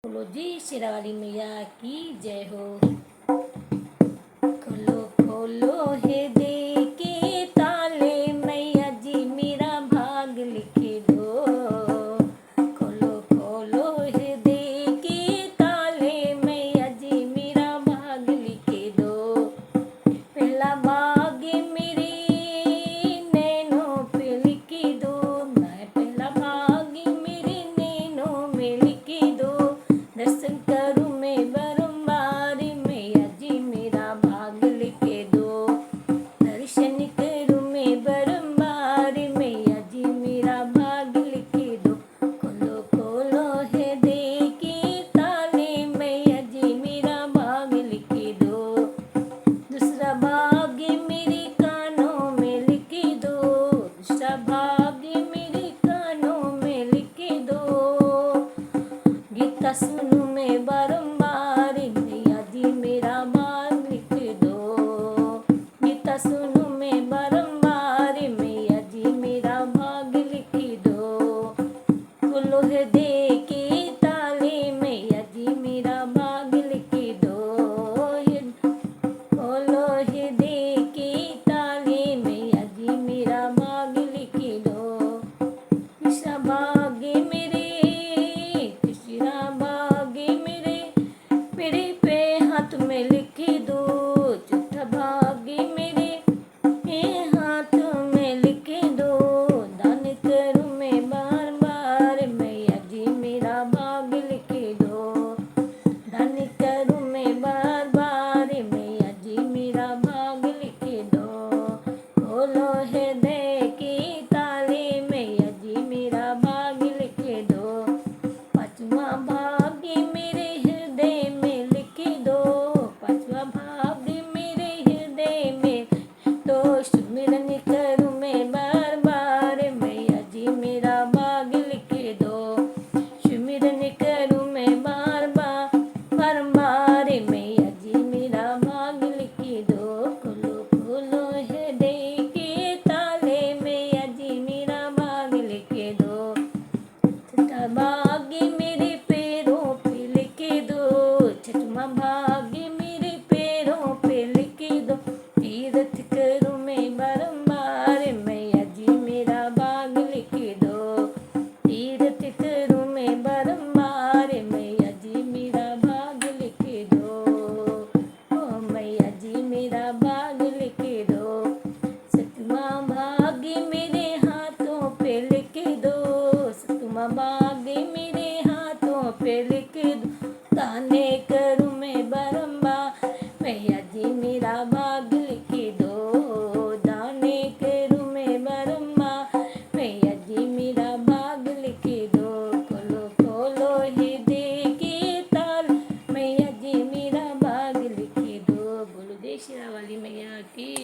बोलो जी शेरा वाली मैया की जय हो। खोलो खोलो हे दे के ताले मैया जी मेरा भाग लिखे दो। खोलो खोलो हे दे के ताले मैया जी मेरा भाग लिखे दो। पहला भाग मेरे नैनों पे लिखे दो। मैं पहला भाग मेरे नैनों में लिखे दो। दर्शन करूं मैं बारंबार मैया जी मेरा भाग लिखे दो। दर्शन करूं मैं बारंबार मैया जी मेरा भाग लिखे दो। खोलो खोलो है दे के ताले मैया जी मेरा भाग लिखे दो। दूसरा भाग मेरे कानों में लिखे दो। दूसरा भाग मेरे कानों में लिखे दो। गीता सुनूं मैं बारंबार मैया जी मेरा भाग लिख दो। गीता सुनूं मैं बारंबार मैया जी मेरा भाग लिख दो। खोलो है दे के ताले मैया जी मेरा भाग लिख दो। खोलो है दे के ताले मैया जी मेरा भाग लिख दो। तीसरा भाग मेरे तीसरा भाग मेरे पे हाथ में लिख दो। चौथा भाग मेरे हाथ में लिख दो। दान करूं मैं बार बार मैया जी मेरा भाग लिख दो। दान करूं मैं बार बार मैया जी मेरा भाग लिख दो। खोलो है दे के ताले मैया जी मेरा भाग लिख दो। पांचवा भाग मेरे हृदय में लिख दो। पांचवा भाग मेरे हृदय में तो सुमिरन करूं मैं बार बार मैया जी मेरा भाग लिख दो। सुमिरन करूं मैं बार बार मैया जी मेरा भाग लिख दो। खोलो खोलो है दे के ताले मैया जी मेरा भाग लिख दो। छठा भाग मेरे पैरों पे लिख दो। छठवां भाग मेरे पैरों पे लिख दो। तीर्थ करूं मैं बारंबार मैया जी मेरा भाग लिख दो। तीर्थ करूं मैं बारंबार मैया जी मेरा भाग लिख दो। ओ मैया जी मेरा भाग लिख दो। सतवां भाग मेरे हाथों पे लिख दो। सतवां भाग मेरे हाथों पे लिख दो। ताने करूं मैं बारंबार मैया जी मेरा भाग